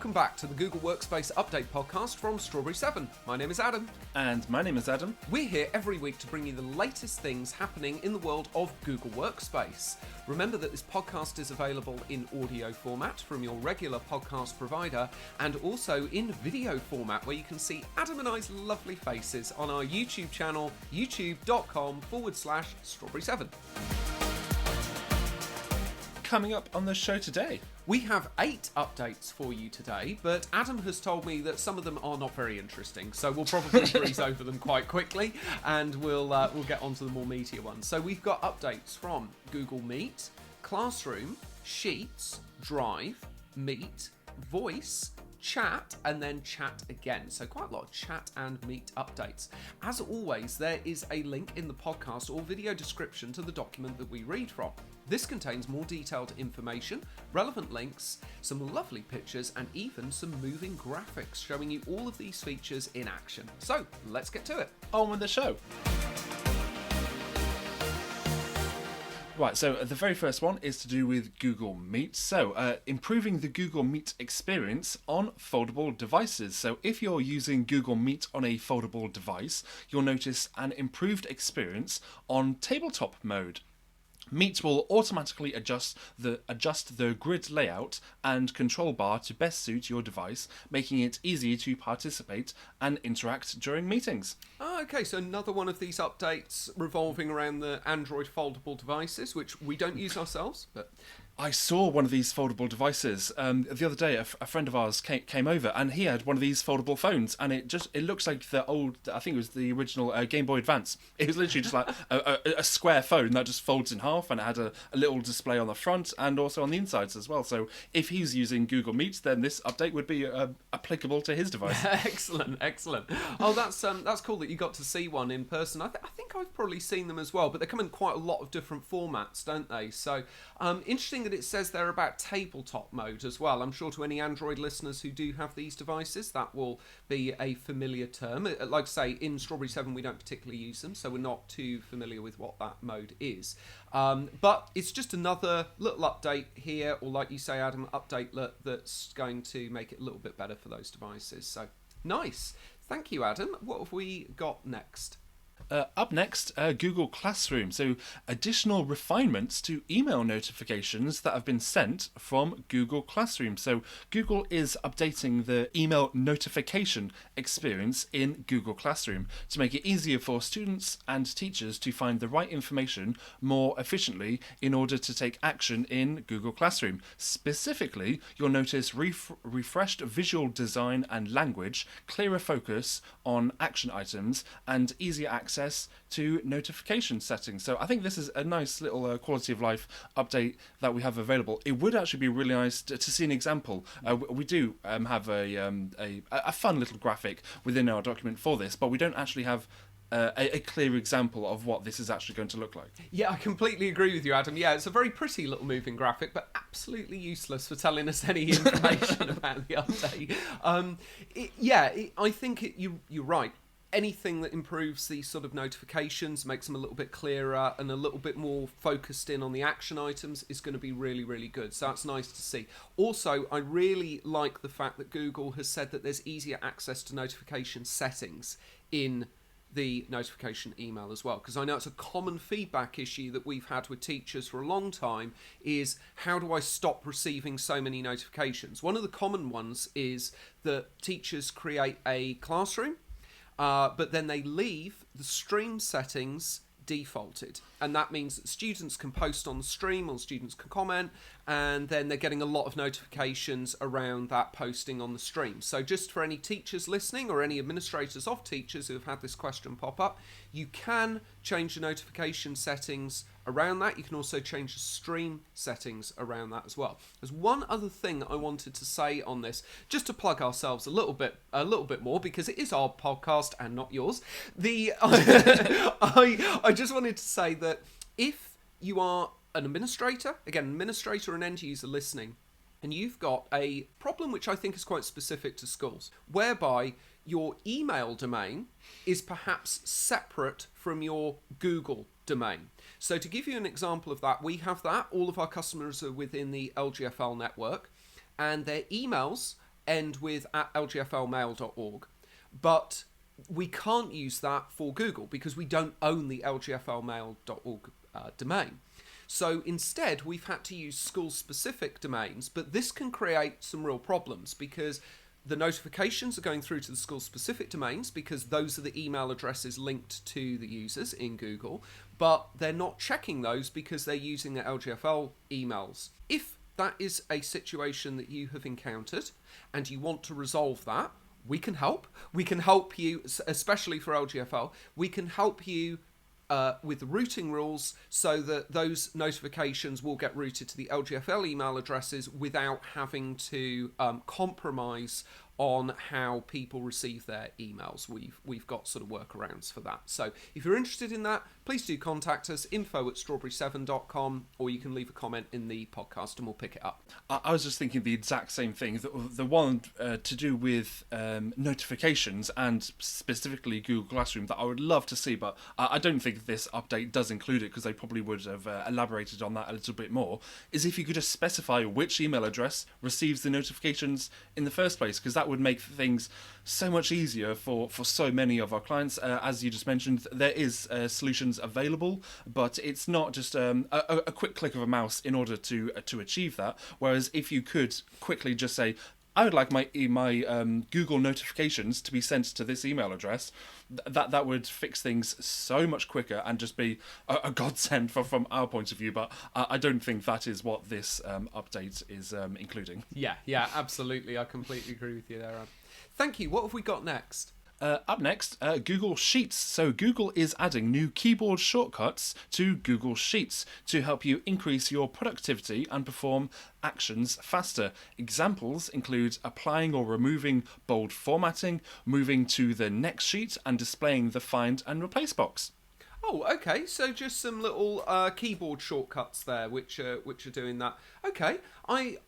Welcome back to the Google Workspace Update podcast from Strawberry 7. My name is Adam. And my name is Adam. We're here every week to bring you the latest things happening in the world of Google Workspace. Remember that this podcast is available in audio format from your regular podcast provider and also in video format where you can see Adam and I's lovely faces on our YouTube channel, youtube.com/Strawberry7. Coming up on the show today. We have 8 updates for you today, but Adam has told me that some of them are not very interesting, so we'll probably breeze over them quite quickly, and we'll get on to the more meatier ones. So we've got updates from Google Meet, Classroom, Sheets, Drive, Meet, Voice, Chat, and then Chat again. So quite a lot of Chat and Meet updates. As always, there is a link in the podcast or video description to the document that we read from. This contains more detailed information, relevant links, some lovely pictures, and even some moving graphics showing you all of these features in action. So let's get to it. On with the show. Right, so the very first one is to do with Google Meet. So, improving the Google Meet experience on foldable devices. So, if you're using Google Meet on a foldable device, you'll notice an improved experience on tabletop mode. Meet will automatically adjust the grid layout and control bar to best suit your device, making it easy to participate and interact during meetings. Okay, so another one of these updates revolving around the Android foldable devices, which we don't use ourselves, but I saw one of these foldable devices the other day. A friend of ours came over and he had one of these foldable phones, and it looks like the old, I think it was the original Game Boy Advance. It was literally just like a square phone that just folds in half, and it had a little display on the front and also on the insides as well. So if he's using Google Meet, then this update would be applicable to his device. Excellent. Oh, that's cool that you got to see one in person. I think I've probably seen them as well, but they come in quite a lot of different formats, don't they? So interesting that it says there about tabletop mode as well. I'm sure to any Android listeners who do have these devices, that will be a familiar term. Like I say, in Strawberry 7 we don't particularly use them, so we're not too familiar with what that mode is. But it's just another little update here, or like you say, Adam, update that's going to make it a little bit better for those devices. So nice. Thank you, Adam. What have we got next? Up next, Google Classroom. So, additional refinements to email notifications that have been sent from Google Classroom. So, Google is updating the email notification experience in Google Classroom to make it easier for students and teachers to find the right information more efficiently in order to take action in Google Classroom. Specifically, you'll notice refreshed visual design and language, clearer focus on action items, and easier access to notification settings. So I think this is a nice little quality of life update that we have available. It would actually be really nice to see an example. We do have a fun little graphic within our document for this, but we don't actually have a clear example of what this is actually going to look like. Yeah, I completely agree with you, Adam. Yeah, it's a very pretty little moving graphic, but absolutely useless for telling us any information about the update. I think you're right. Anything that improves these sort of notifications, makes them a little bit clearer and a little bit more focused in on the action items is going to be really, really good. So that's nice to see. Also, I really like the fact that Google has said that there's easier access to notification settings in the notification email as well, because I know it's a common feedback issue that we've had with teachers for a long time is how do I stop receiving so many notifications? One of the common ones is that teachers create a classroom, but then they leave the stream settings defaulted, and that means that students can post on the stream or students can comment, and then they're getting a lot of notifications around that posting on the stream. So just for any teachers listening or any administrators of teachers who have had this question pop up, you can change the notification settings around that. You can also change the stream settings around that as well. There's one other thing I wanted to say on this, just to plug ourselves a little bit more, because it is our podcast and not yours. I just wanted to say that if you are an administrator and end user listening, and you've got a problem which I think is quite specific to schools, whereby your email domain is perhaps separate from your Google domain. So to give you an example of that, we have that. All of our customers are within the LGFL network, and their emails end with @lgflmail.org. But we can't use that for Google because we don't own the lgflmail.org domain. So instead, we've had to use school-specific domains, but this can create some real problems because the notifications are going through to the school-specific domains because those are the email addresses linked to the users in Google, but they're not checking those because they're using the LGFL emails. If that is a situation that you have encountered and you want to resolve that, we can help. We can help you, especially for LGFL. We can help you with the routing rules so that those notifications will get routed to the LGFL email addresses without having to compromise on how people receive their emails. We've got sort of workarounds for that. So if you're interested in that, please do contact us, info@strawberry7.com, or you can leave a comment in the podcast and we'll pick it up. I was just thinking the exact same thing. The one to do with notifications and specifically Google Classroom that I would love to see, but I don't think this update does include it because they probably would have elaborated on that a little bit more, is if you could just specify which email address receives the notifications in the first place, because that would make things so much easier for so many of our clients. As you just mentioned, there is solutions available, but it's not just a quick click of a mouse in order to achieve that. Whereas if you could quickly just say, I would like my Google notifications to be sent to this email address, that would fix things so much quicker and just be a godsend from our point of view. But I don't think that is what this update is including. Yeah, absolutely. I completely agree with you there, Ad. Thank you. What have we got next? Up next, Google Sheets. So Google is adding new keyboard shortcuts to Google Sheets to help you increase your productivity and perform actions faster. Examples include applying or removing bold formatting, moving to the next sheet, and displaying the Find and Replace box. Oh, okay. So just some little keyboard shortcuts there, which are doing that. Okay, I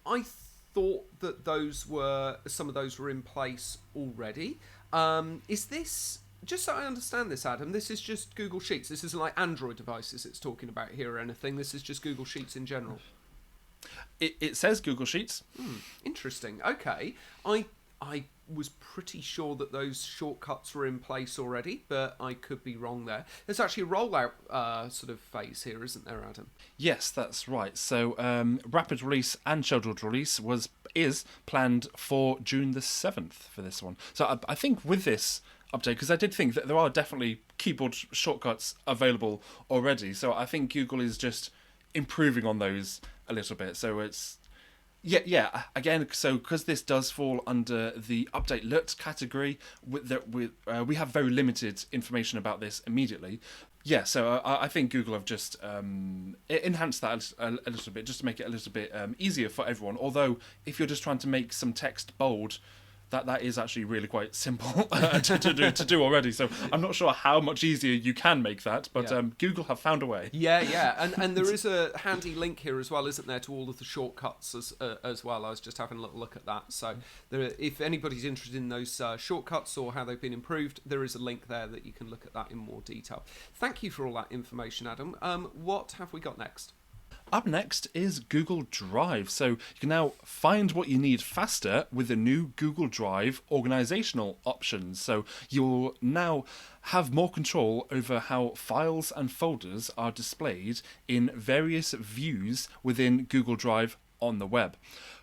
thought that some of those were in place already. Is this, just so I understand this, Adam, this is just Google Sheets? This isn't like Android devices it's talking about here or anything? This is just Google Sheets in general? It says Google Sheets. Interesting. Okay. I was pretty sure that those shortcuts were in place already, but I could be wrong there. There's actually a rollout sort of phase here, isn't there, Adam? Yes, that's right. So rapid release and scheduled release is planned for June the 7th for this one. So I think with this update, because I did think that there are definitely keyboard shortcuts available already, so I think Google is just improving on those a little bit. So it's yeah. Again, so because this does fall under the update alert category, we have very limited information about this immediately. Yeah, so I think Google have just enhanced that a little bit, just to make it a little bit easier for everyone. Although, if you're just trying to make some text bold, that is actually really quite simple to do already. So I'm not sure how much easier you can make that, but Google have found a way. Yeah, and there is a handy link here as well, isn't there, to all of the shortcuts as well. I was just having a little look at that. So if anybody's interested in those shortcuts or how they've been improved, there is a link there that you can look at that in more detail. Thank you for all that information, Adam. What have we got next? Up next is Google Drive. So you can now find what you need faster with the new Google Drive organizational options. So you'll now have more control over how files and folders are displayed in various views within Google Drive on the web.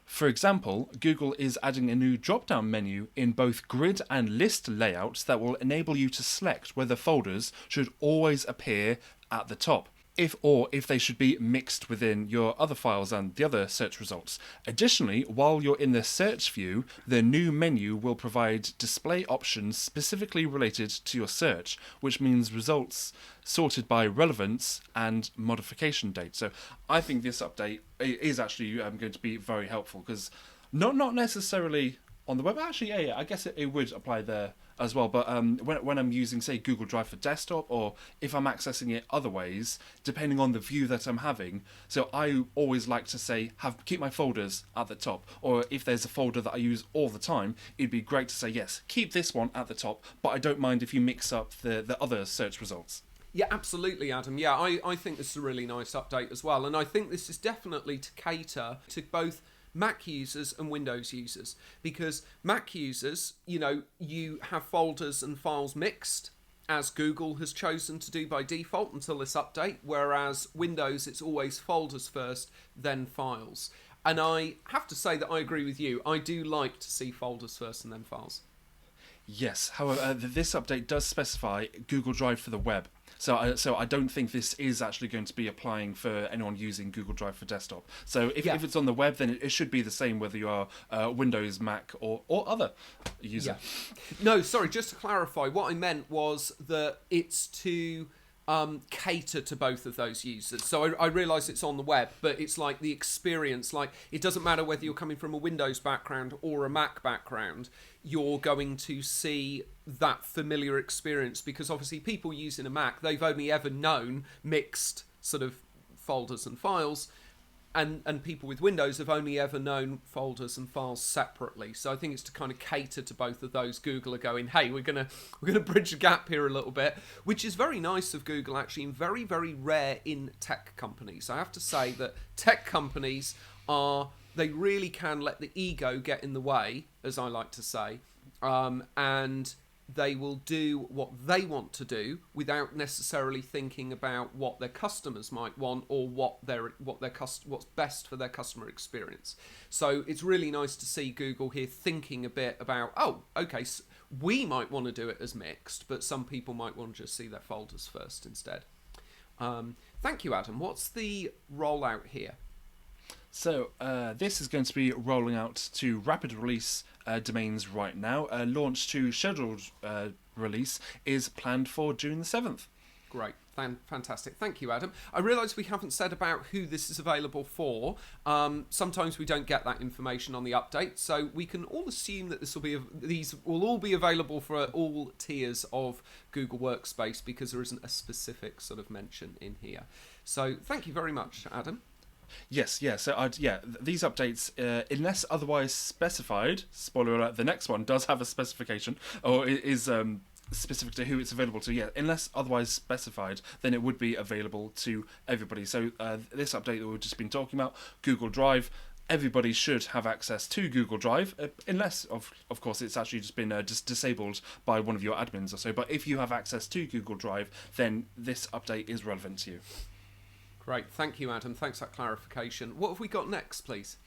For example, Google is adding a new drop-down menu in both grid and list layouts that will enable you to select whether folders should always appear at the top, if they should be mixed within your other files and the other search results. Additionally, while you're in the search view, the new menu will provide display options specifically related to your search, which means results sorted by relevance and modification date. So I think this update is actually going to be very helpful, because not necessarily on the web. Actually, yeah, I guess it would apply there as well. But when I'm using, say, Google Drive for desktop, or if I'm accessing it other ways, depending on the view that I'm having. So I always like to say, keep my folders at the top. Or if there's a folder that I use all the time, it'd be great to say, yes, keep this one at the top, but I don't mind if you mix up the other search results. Yeah, absolutely, Adam. Yeah, I think this is a really nice update as well. And I think this is definitely to cater to both Mac users and Windows users, because Mac users, you have folders and files mixed, as Google has chosen to do by default until this update, whereas Windows, it's always folders first, then files. And I have to say that I agree with you. I do like to see folders first and then files. Yes, however, this update does specify Google Drive for the web. So I don't think this is actually going to be applying for anyone using Google Drive for desktop. So if it's on the web, then it should be the same whether you are Windows, Mac, or other user. Yeah. No, sorry, just to clarify, what I meant was that it's to cater to both of those users. So I realise it's on the web, but it's like the experience, like it doesn't matter whether you're coming from a Windows background or a Mac background, you're going to see that familiar experience, because obviously people using a Mac, they've only ever known mixed sort of folders and files, and people with Windows have only ever known folders and files separately. So I think it's to kind of cater to both of those. Google are going, hey, we're gonna bridge the gap here a little bit, which is very nice of Google, actually, and very, very rare in tech companies. I have to say that tech companies they really can let the ego get in the way, as I like to say, and they will do what they want to do without necessarily thinking about what their customers might want or what's best for their customer experience. So it's really nice to see Google here thinking a bit about, so we might want to do it as mixed, but some people might want to just see their folders first instead. Thank you, Adam. What's the rollout here? So this is going to be rolling out to rapid release domains right now. Launch to scheduled release is planned for June the 7th. Great. Fantastic. Thank you, Adam. I realise we haven't said about who this is available for. Sometimes we don't get that information on the update, so we can all assume that these will all be available for all tiers of Google Workspace, because there isn't a specific sort of mention in here. So thank you very much, Adam. Yes, yeah. So these updates, unless otherwise specified, spoiler alert, the next one does have a specification, or is specific to who it's available to. Yeah, unless otherwise specified, then it would be available to everybody. So this update that we've just been talking about, Google Drive, everybody should have access to Google Drive, unless of course it's actually just been disabled by one of your admins or so. But if you have access to Google Drive, then this update is relevant to you. Great, thank you, Adam. Thanks for that clarification. What have we got next, please?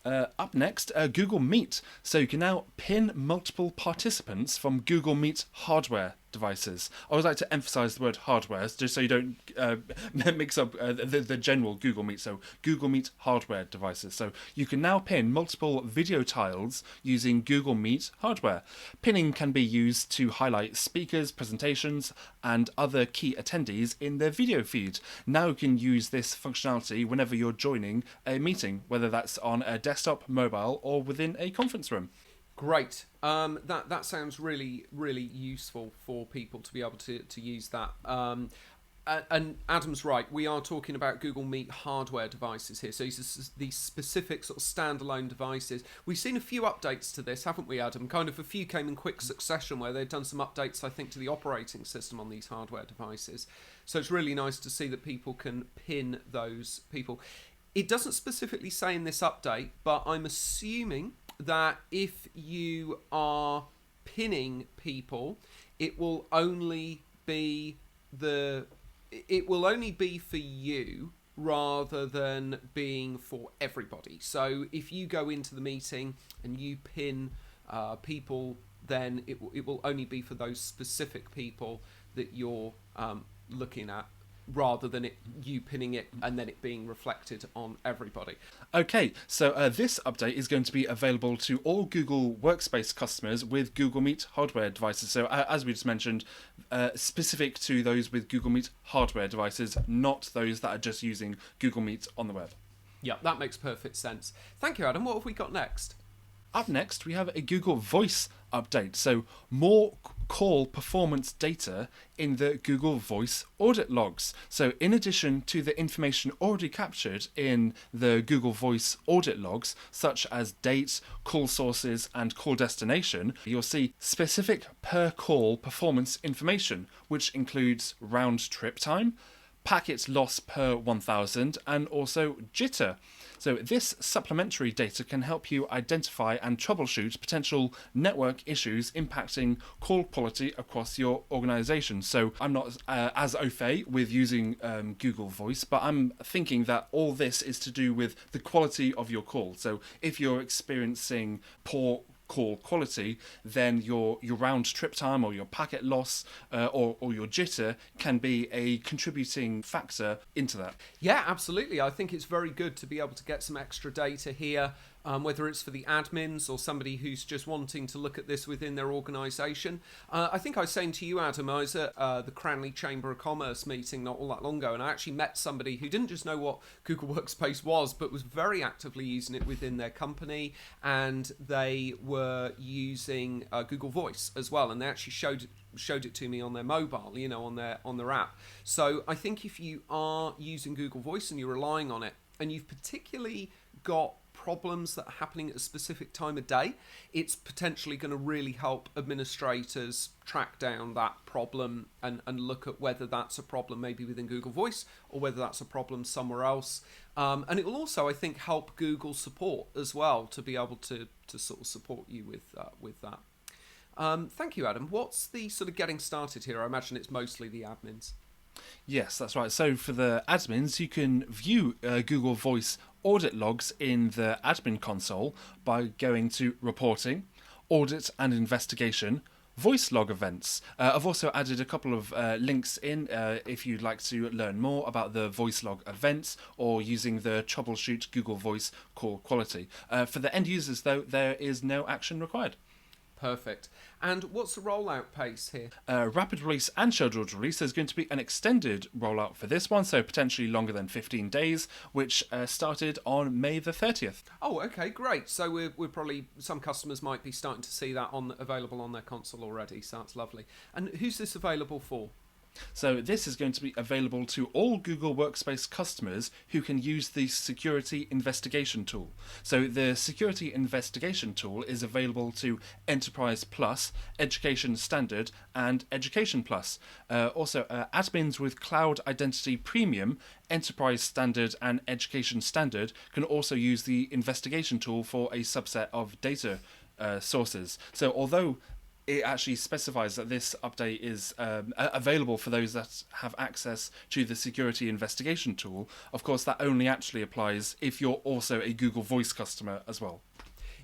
Up next, Google Meet. So you can now pin multiple participants from Google Meet hardware devices. I always like to emphasize the word hardware, just so you don't mix up the general Google Meet. So Google Meet hardware devices. So you can now pin multiple video tiles using Google Meet hardware. Pinning can be used to highlight speakers, presentations, and other key attendees in their video feed. Now you can use this functionality whenever you're joining a meeting, whether that's on a desktop, mobile, or within a conference room. Great. That sounds really, really useful for people to be able to use that. And Adam's right. We are talking about Google Meet hardware devices here. So these specific sort of standalone devices. We've seen a few updates to this, haven't we, Adam? Kind of a few came in quick succession where they've done some updates, I think, to the operating system on these hardware devices. So it's really nice to see that people can pin those people. It doesn't specifically say in this update, but I'm assuming that if you are pinning people, it will only be for you rather than being for everybody. So if you go into the meeting and you pin people, then it will only be for those specific people that you're looking at, rather than you pinning it and then it being reflected on everybody. Okay, so this update is going to be available to all Google Workspace customers with Google Meet hardware devices. So as we just mentioned, specific to those with Google Meet hardware devices, not those that are just using Google Meet on the web. Yeah, that makes perfect sense. Thank you, Adam. What have we got next? Up next, we have a Google Voice update. So more call performance data in the Google Voice audit logs. So in addition to the information already captured in the Google Voice audit logs, such as date, call sources, and call destination, you'll see specific per call performance information, which includes round trip time, packet loss per 1000, and also jitter. So this supplementary data can help you identify and troubleshoot potential network issues impacting call quality across your organization. So I'm not as au fait with using Google Voice, but I'm thinking that all this is to do with the quality of your call. So if you're experiencing poor call quality, then your round trip time or your packet loss or your jitter can be a contributing factor into that. Yeah, absolutely. I think it's very good to be able to get some extra data here, whether it's for the admins or somebody who's just wanting to look at this within their organisation. I think I was saying to you, Adam, I was at the Cranley Chamber of Commerce meeting not all that long ago, and I actually met somebody who didn't just know what Google Workspace was, but was very actively using it within their company, and they were using Google Voice as well, and they actually showed it to me on their mobile, on their app. So I think if you are using Google Voice and you're relying on it, and you've particularly got problems that are happening at a specific time of day, it's potentially going to really help administrators track down that problem and look at whether that's a problem maybe within Google Voice or whether that's a problem somewhere else. And it will also, I think, help Google support as well to be able to sort of support you with that. Thank you, Adam. What's the sort of getting started here? I imagine it's mostly the admins. Yes, that's right. So for the admins, you can view Google Voice audit logs in the admin console by going to Reporting, Audit and Investigation, Voice log events. I've also added a couple of links in if you'd like to learn more about the voice log events or using the troubleshoot Google Voice call quality. For the end users, though, there is no action required. Perfect. And what's the rollout pace here? Rapid release and scheduled release. There's going to be an extended rollout for this one, so potentially longer than 15 days, which started on May the 30th. Oh, okay, great. So we're probably, some customers might be starting to see that available on their console already, so that's lovely. And who's this available for? So this is going to be available to all Google Workspace customers who can use the Security Investigation tool. So the Security Investigation tool is available to Enterprise Plus, Education Standard, and Education Plus. Also, admins with Cloud Identity Premium, Enterprise Standard, and Education Standard can also use the investigation tool for a subset of data sources. So although it actually specifies that this update is available for those that have access to the security investigation tool. Of course, that only actually applies if you're also a Google Voice customer as well.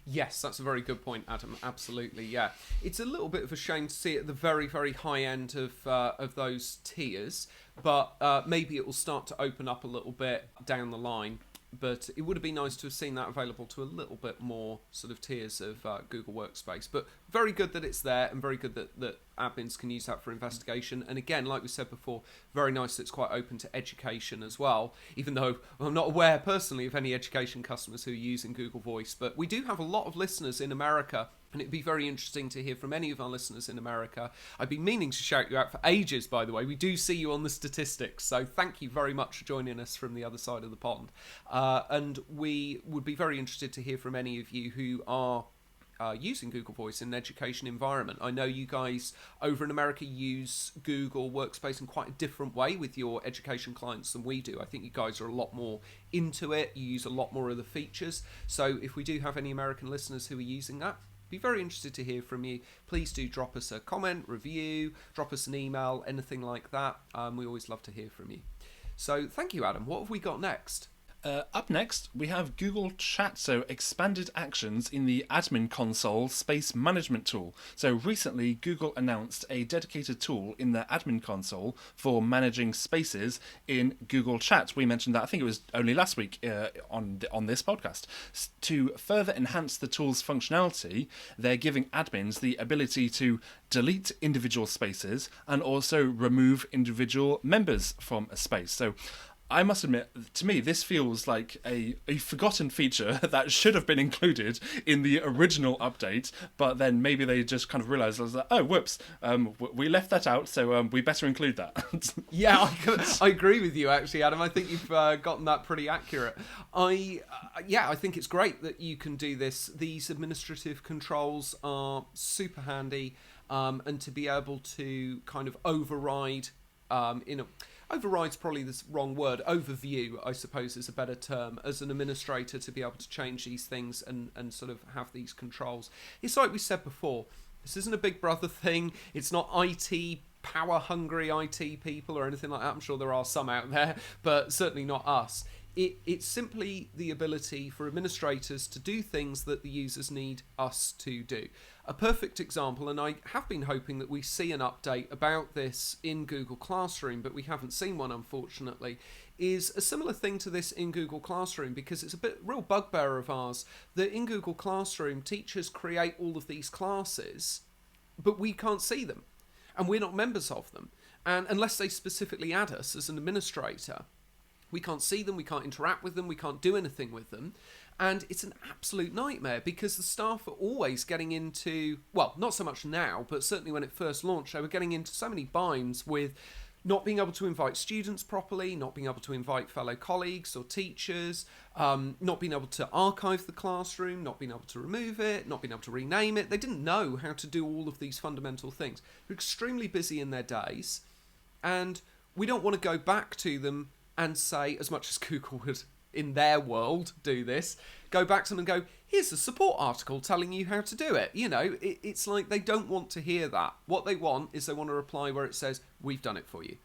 Yes, that's a very good point, Adam. Absolutely, yeah. It's a little bit of a shame to see it at the very, very high end of those tiers, but maybe it will start to open up a little bit down the line. But it would have been nice to have seen that available to a little bit more sort of tiers of Google Workspace. But very good that it's there, and very good that admins can use that for investigation. And again, like we said before, very nice that it's quite open to education as well, even though I'm not aware personally of any education customers who are using Google Voice. But we do have a lot of listeners in America, and it'd be very interesting to hear from any of our listeners in America. I've been meaning to shout you out for ages, by the way. We do see you on the statistics, so thank you very much for joining us from the other side of the pond. And we would be very interested to hear from any of you who are using Google Voice in an education environment. I know you guys over in America use Google Workspace in quite a different way with your education clients than we do. I think you guys are a lot more into it. You use a lot more of the features. So if we do have any American listeners who are using that, be very interested to hear from you. Please do drop us a comment, review, drop us an email, anything like that. We always love to hear from you. So thank you, Adam. What have we got next? Up next, we have Google Chat, so expanded actions in the admin console space management tool. So recently, Google announced a dedicated tool in the admin console for managing spaces in Google Chat. We mentioned that, I think it was only last week on this podcast. To further enhance the tool's functionality, they're giving admins the ability to delete individual spaces and also remove individual members from a space. So I must admit, to me, this feels like a forgotten feature that should have been included in the original update, but then maybe they just kind of realised, oh, whoops, we left that out, so we better include that. Yeah, I agree with you, actually, Adam. I think you've gotten that pretty accurate. I think it's great that you can do this. These administrative controls are super handy, and to be able to kind of override override's probably the wrong word. Overview, I suppose, is a better term, as an administrator to be able to change these things and sort of have these controls. It's like we said before, this isn't a Big Brother thing. It's not IT, power-hungry IT people or anything like that. I'm sure there are some out there, but certainly not us. It's simply the ability for administrators to do things that the users need us to do. A perfect example, and I have been hoping that we see an update about this in Google Classroom, but we haven't seen one, unfortunately, is a similar thing to this in Google Classroom, because it's a real bugbear of ours that in Google Classroom, teachers create all of these classes, but we can't see them, and we're not members of them. And unless they specifically add us as an administrator, we can't see them, we can't interact with them, we can't do anything with them. And it's an absolute nightmare because the staff are always getting into, well, not so much now, but certainly when it first launched, they were getting into so many binds with not being able to invite students properly, not being able to invite fellow colleagues or teachers, not being able to archive the classroom, not being able to remove it, not being able to rename it. They didn't know how to do all of these fundamental things. They're extremely busy in their days, and we don't want to go back to them and say, as much as Google would, in their world, do this, go back to them and go, here's a support article telling you how to do it. You know, it's like they don't want to hear that. What they want is they want a reply where it says, we've done it for you.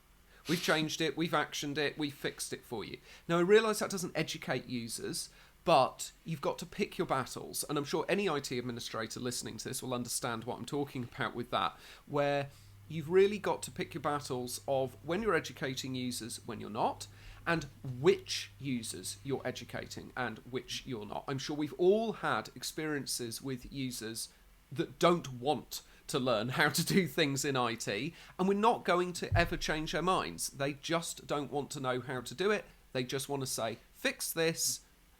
We've changed it, we've actioned it, we've fixed it for you. Now, I realise that doesn't educate users, but you've got to pick your battles. And I'm sure any IT administrator listening to this will understand what I'm talking about with that, where you've really got to pick your battles of when you're educating users, when you're not, and which users you're educating and which you're not. I'm sure we've all had experiences with users that don't want to learn how to do things in IT, and we're not going to ever change their minds. They just don't want to know how to do it. They just want to say, fix this,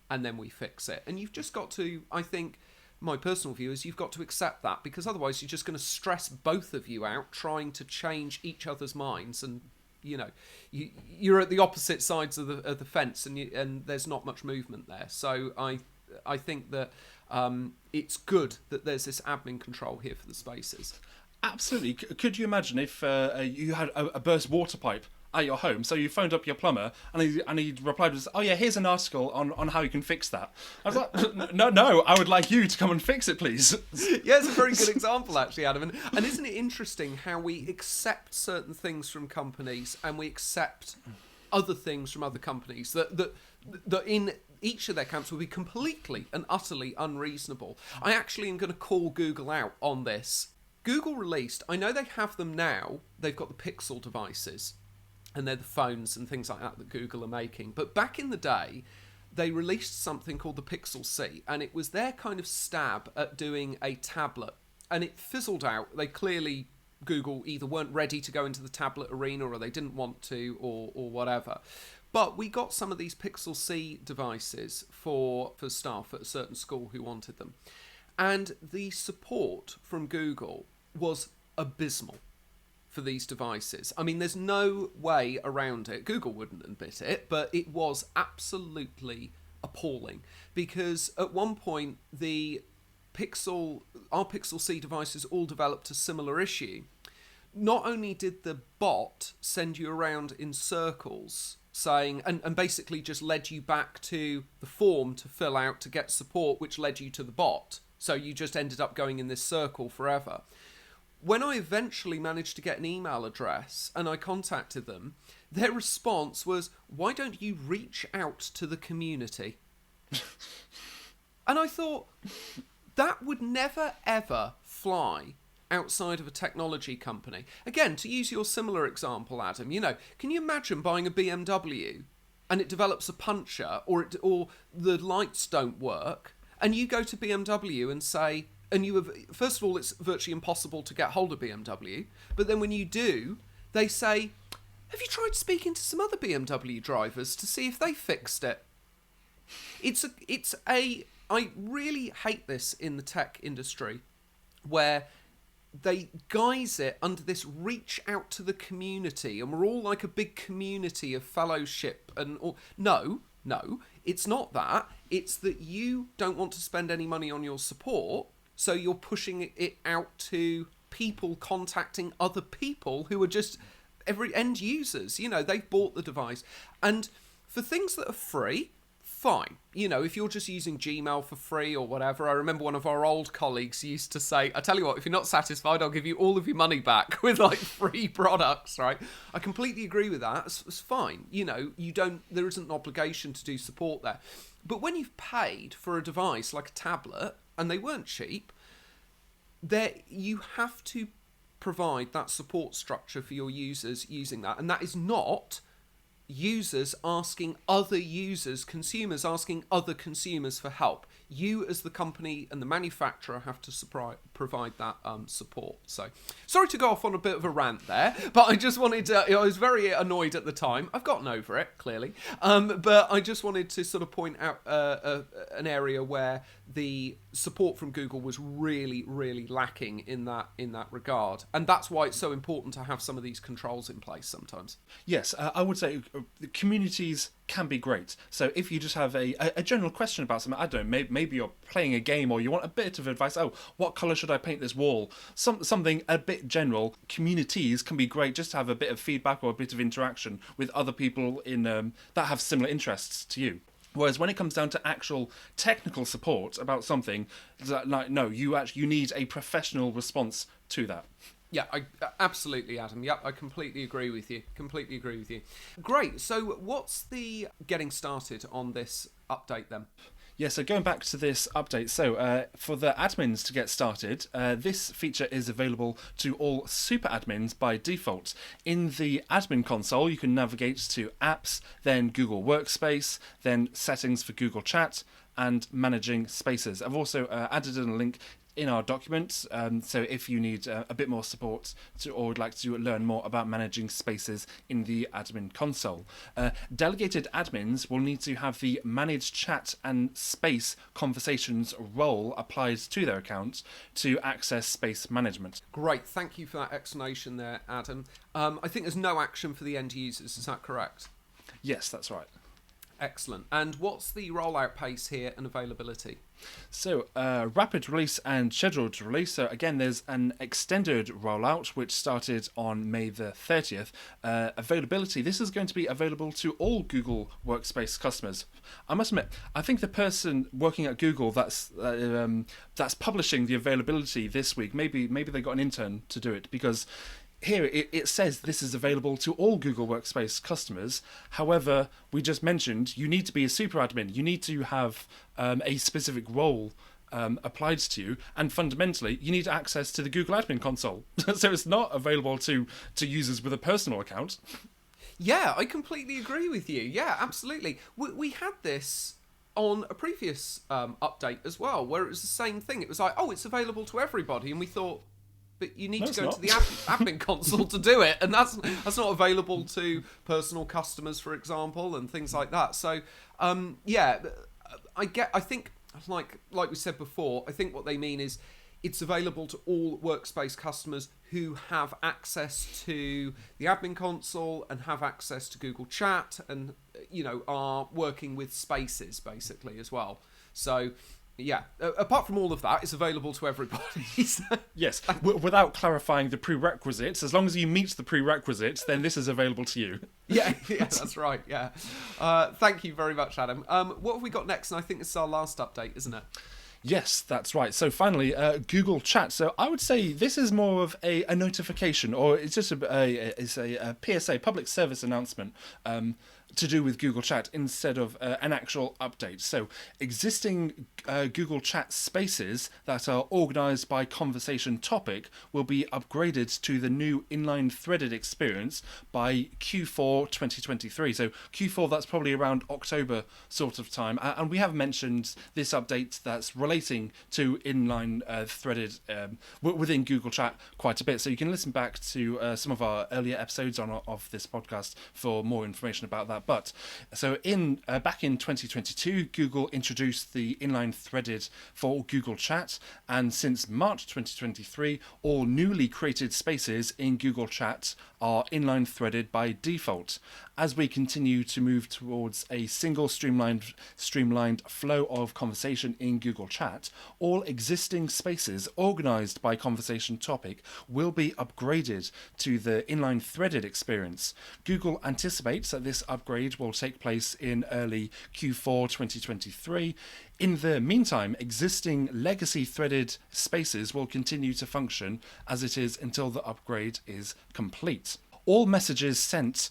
and then we fix it. And you've just got to, I think, my personal view is you've got to accept that, because otherwise you're just going to stress both of you out trying to change each other's minds, and you know, you're at the opposite sides of the fence, and there's not much movement there. So I think that it's good that there's this admin control here for the spaces. Absolutely. Could you imagine if you had a burst water pipe at your home, so you phoned up your plumber and he replied with, oh yeah, here's an article on how you can fix that. I was like, no, I would like you to come and fix it, please. Yeah, it's a very good example, actually, Adam. And isn't it interesting how we accept certain things from companies and we accept other things from other companies that in each of their camps will be completely and utterly unreasonable. I actually am going to call Google out on this. Google released, I know they have them now, they've got the Pixel devices, and they're the phones and things like that that Google are making. But back in the day, they released something called the Pixel C, and it was their kind of stab at doing a tablet. And it fizzled out. They clearly, Google either weren't ready to go into the tablet arena, or they didn't want to, or whatever. But we got some of these Pixel C devices for staff at a certain school who wanted them. And the support from Google was abysmal for these devices. I mean, there's no way around it. Google wouldn't admit it, but it was absolutely appalling, because at one point our Pixel C devices all developed a similar issue. Not only did the bot send you around in circles saying, and basically just led you back to the form to fill out to get support, which led you to the bot. So you just ended up going in this circle forever. When I eventually managed to get an email address and I contacted them, their response was, why don't you reach out to the community? And I thought, that would never, ever fly outside of a technology company. Again, to use your similar example, Adam, you know, can you imagine buying a BMW and it develops a puncture, or the lights don't work, and you go to BMW and say, first of all, it's virtually impossible to get hold of BMW, but then when you do, they say, have you tried speaking to some other BMW drivers to see if they fixed it? I really hate this in the tech industry, where they guise it under this reach out to the community, and we're all like a big community of fellowship, no, it's not that. It's that you don't want to spend any money on your support, so you're pushing it out to people contacting other people who are just every end users. They've bought the device. And for things that are free, fine. If you're just using Gmail for free or whatever, I remember one of our old colleagues used to say, I tell you what, if you're not satisfied, I'll give you all of your money back with free products, right? I completely agree with that. It's fine. There isn't an obligation to do support there. But when you've paid for a device like a tablet, and they weren't cheap, you have to provide that support structure for your users using that. And that is not users asking other users, consumers asking other consumers for help. You as the company and the manufacturer have to provide that support. So, sorry to go off on a bit of a rant there, but I just wanted to, I was very annoyed at the time. I've gotten over it, clearly. But I just wanted to sort of point out an area where the support from Google was really, really lacking in that regard. And that's why it's so important to have some of these controls in place sometimes. Yes, I would say the communities can be great. So if you just have a general question about something, I don't know, maybe you're playing a game or you want a bit of advice, what colour should I paint this wall? Something a bit general. Communities can be great just to have a bit of feedback or a bit of interaction with other people in that have similar interests to you. Whereas when it comes down to actual technical support about something, no, you need a professional response to that. Yeah, absolutely, Adam. Yep, I completely agree with you. Great. So what's the getting started on this update then? Yeah, so going back to this update, so for the admins to get started, this feature is available to all super admins by default. In the admin console, you can navigate to Apps, then Google Workspace, then Settings for Google Chat, and Managing Spaces. I've also added in a link in our document, so if you need a bit more support or would like to learn more about managing spaces in the admin console. Delegated admins will need to have the manage chat and space conversations role applied to their account to access space management. Great, thank you for that explanation there, Adam. I think there's no action for the end users, is that correct? Yes, that's right. Excellent. And what's the rollout pace here and availability? So, rapid release and scheduled release. So again, there's an extended rollout which started on May the 30th. Availability, this is going to be available to all Google Workspace customers. I must admit, I think the person working at Google that's publishing the availability this week, maybe they got an intern to do it, because here it says this is available to all Google Workspace customers. However, we just mentioned you need to be a super admin. You need to have a specific role applied to you, and fundamentally you need access to the Google Admin Console. So it's not available to users with a personal account. Yeah, I completely agree with you. Yeah, absolutely. We had this on a previous update as well, where it was the same thing. It was like, it's available to everybody, and we thought, but you need to go to the admin console to do it, and that's not available to personal customers, for example, and things like that. So, I think, like we said before, I think what they mean is it's available to all Workspace customers who have access to the admin console and have access to Google Chat, and are working with Spaces basically as well. So, yeah, apart from all of that, it's available to everybody. Yes, without clarifying the prerequisites, as long as you meet the prerequisites, then this is available to you. Yeah, that's right, yeah. Thank you very much, Adam. What have we got next? And I think this is our last update, isn't it? Yes, that's right. So finally, Google Chat. So I would say this is more of a notification, or it's just a PSA, public service announcement, to do with Google Chat instead of an actual update. So existing Google Chat spaces that are organised by conversation topic will be upgraded to the new inline threaded experience by Q4 2023. So Q4, that's probably around October sort of time. And we have mentioned this update that's relating to inline threaded within Google Chat quite a bit. So you can listen back to some of our earlier episodes of this podcast for more information about that. But so in back in 2022, Google introduced the inline threaded for Google Chat, and since March 2023, all newly created spaces in Google Chat are inline threaded by default. As we continue to move towards a single streamlined flow of conversation in Google Chat, all existing spaces organized by conversation topic will be upgraded to the inline threaded experience. Google anticipates that this upgrade will take place in early Q4 2023. In the meantime, existing legacy threaded spaces will continue to function as it is until the upgrade is complete. All messages sent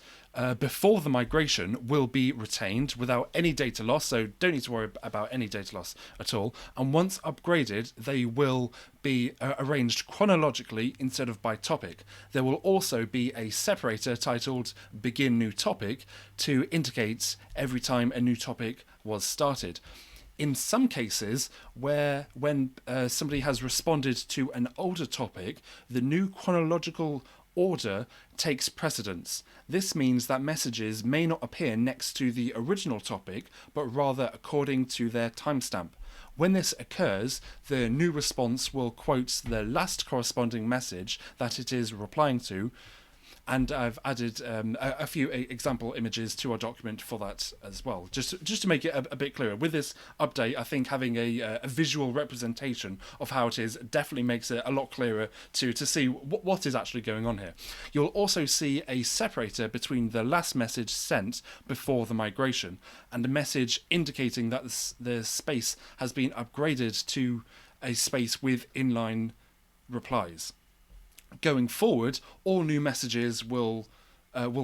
before the migration will be retained without any data loss, so don't need to worry about any data loss at all. And once upgraded, they will be arranged chronologically instead of by topic. There will also be a separator titled Begin New Topic to indicate every time a new topic was started. In some cases, when somebody has responded to an older topic, the new chronological order takes precedence. This means that messages may not appear next to the original topic, but rather according to their timestamp. When this occurs, the new response will quote the last corresponding message that it is replying to, and I've added a few example images to our document for that as well, just to make it a bit clearer. With this update, I think having a visual representation of how it is definitely makes it a lot clearer to see what is actually going on here. You'll also see a separator between the last message sent before the migration and a message indicating that the space has been upgraded to a space with inline replies. Going forward, all new messages will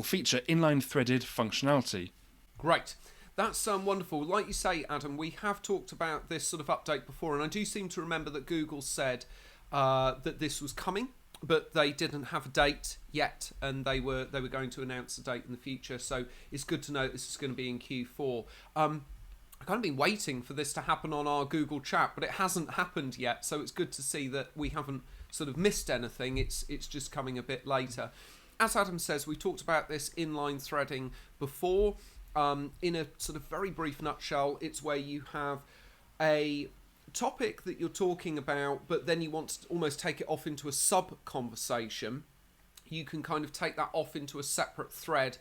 feature inline threaded functionality. Great. That's wonderful. Like you say, Adam, we have talked about this sort of update before, and I do seem to remember that Google said that this was coming, but they didn't have a date yet, and they were going to announce a date in the future. So it's good to know this is going to be in Q4. I've kind of been waiting for this to happen on our Google Chat, but it hasn't happened yet. So it's good to see that we haven't sort of missed anything. It's just coming a bit later. As Adam says, we talked about this inline threading before. In a sort of very brief nutshell, it's where you have a topic that you're talking about, but then you want to almost take it off into a sub-conversation. You can kind of take that off into a separate thread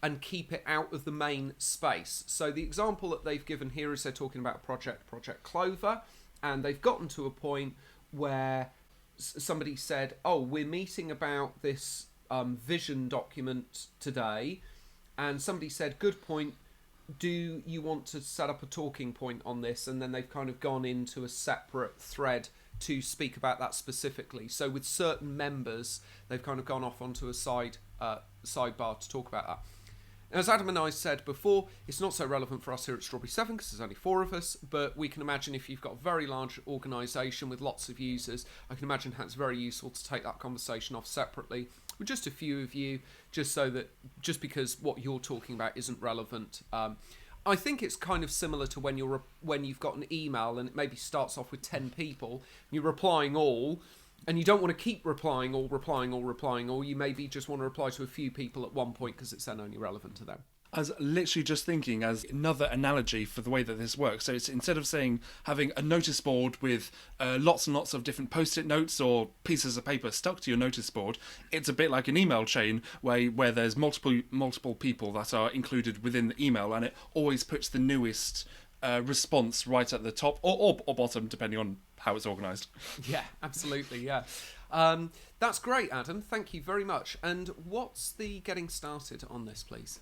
and keep it out of the main space. So the example that they've given here is they're talking about Project Clover, and they've gotten to a point where somebody said, oh, we're meeting about this vision document today, and somebody said, good point, do you want to set up a talking point on this? And then they've kind of gone into a separate thread to speak about that specifically. So with certain members, they've kind of gone off onto a sidebar to talk about that. As Adam and I said before, it's not so relevant for us here at Strawberry 7 because there's only 4 of us, but we can imagine if you've got a very large organisation with lots of users, I can imagine how it's very useful to take that conversation off separately with just a few of you, just because what you're talking about isn't relevant. I think it's kind of similar to when you've got an email and it maybe starts off with 10 people, and you're replying all, and you don't want to keep replying all. You maybe just want to reply to a few people at one point because it's then only relevant to them. I was literally just thinking as another analogy for the way that this works. So it's instead of having a notice board with lots and lots of different post-it notes or pieces of paper stuck to your notice board, it's a bit like an email chain where there's multiple people that are included within the email, and it always puts the newest response right at the top or bottom, depending on how it's organised. Yeah, absolutely, yeah. That's great, Adam. Thank you very much. And what's the getting started on this, please?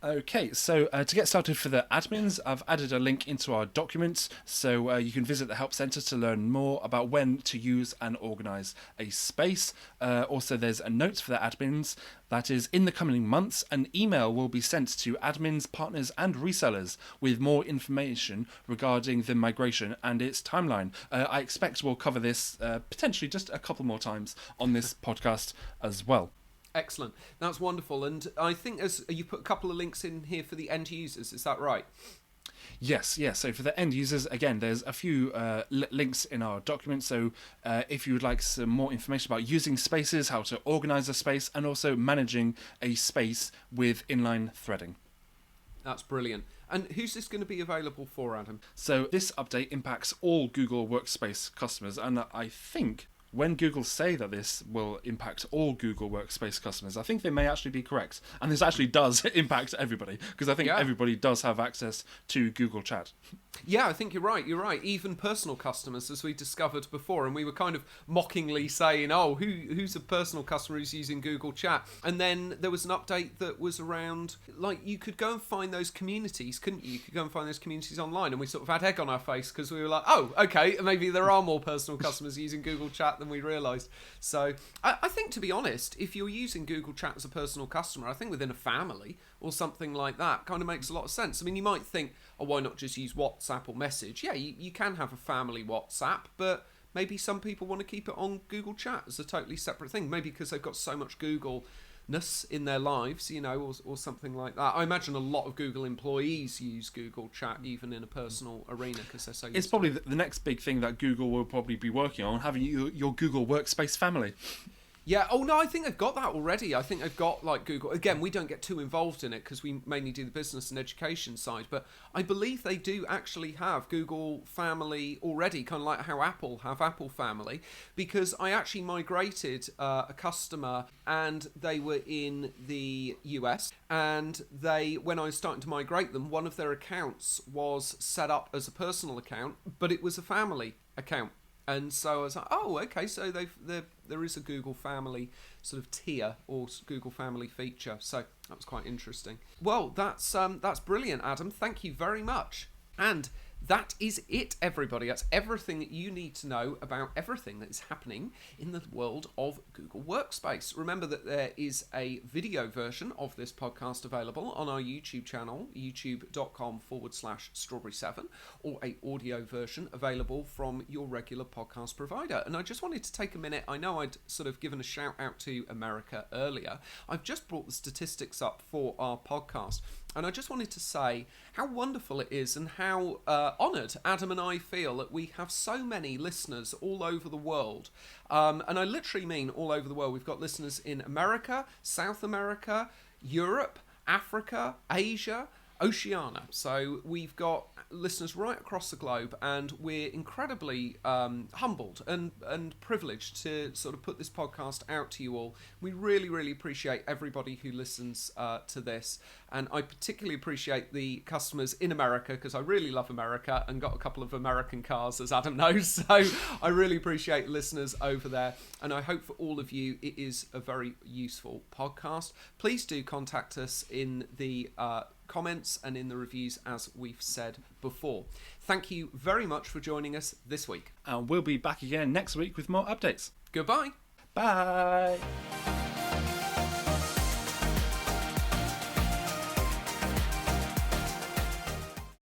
Okay, so to get started for the admins, I've added a link into our documents, so you can visit the Help Centre to learn more about when to use and organise a space. Also, there's a note for the admins. That is, in the coming months, an email will be sent to admins, partners and resellers with more information regarding the migration and its timeline. I expect we'll cover this potentially just a couple more times on this podcast as well. Excellent. That's wonderful. And I think as you put a couple of links in here for the end users, is that right? Yes. So for the end users, again, there's a few links in our document. So if you would like some more information about using spaces, how to organize a space, and also managing a space with inline threading. That's brilliant. And who's this going to be available for, Adam? So this update impacts all Google Workspace customers, and I think when Google say that this will impact all Google Workspace customers, I think they may actually be correct. And this actually does impact everybody, because I think everybody does have access to Google Chat. Yeah, I think you're right. You're right. Even personal customers, as we discovered before, and we were kind of mockingly saying, "Oh, who's a personal customer who's using Google Chat?" And then there was an update that was around, like, you could go and find those communities, couldn't you? You could go and find those communities online, and we sort of had egg on our face because we were like, "Oh, okay, maybe there are more personal customers using Google Chat than we realised." So I think, to be honest, if you're using Google Chat as a personal customer, I think within a family or something like that kind of makes a lot of sense. I mean, you might think, oh, why not just use WhatsApp or Message? Yeah, you can have a family WhatsApp, but maybe some people want to keep it on Google Chat as a totally separate thing. Maybe because they've got so much Google-ness in their lives, or something like that. I imagine a lot of Google employees use Google Chat even in a personal arena because they're so used It's probably the next big thing that Google will probably be working on, having your Google Workspace family. Yeah, oh no, I think they've got that already. I think they've got, like, Google. Again, we don't get too involved in it because we mainly do the business and education side, but I believe they do actually have Google Family already, kind of like how Apple have Apple Family, because I actually migrated a customer and they were in the US, and when I was starting to migrate them, one of their accounts was set up as a personal account, but it was a family account. And so I was like, oh, okay, so there is a Google Family sort of tier or Google Family feature. So that was quite interesting. Well, that's brilliant, Adam. Thank you very much. And that is it, everybody. That's everything that you need to know about everything that is happening in the world of Google Workspace. Remember that there is a video version of this podcast available on our YouTube channel, youtube.com/strawberry7, or a audio version available from your regular podcast provider. And I just wanted to take a minute. I know I'd sort of given a shout out to America earlier. I've just brought the statistics up for our podcast. And I just wanted to say how wonderful it is and how honoured Adam and I feel that we have so many listeners all over the world. And I literally mean all over the world. We've got listeners in America, South America, Europe, Africa, Asia, Oceania. So we've got listeners right across the globe, and we're incredibly humbled and privileged to sort of put this podcast out to you all. We really, really appreciate everybody who listens to this, and I particularly appreciate the customers in America because I really love America and got a couple of American cars, as Adam knows, so I really appreciate listeners over there, and I hope for all of you it is a very useful podcast. Please do contact us in the comments and in the reviews, as we've said before. Thank you very much for joining us this week. And we'll be back again next week with more updates. Goodbye. Bye.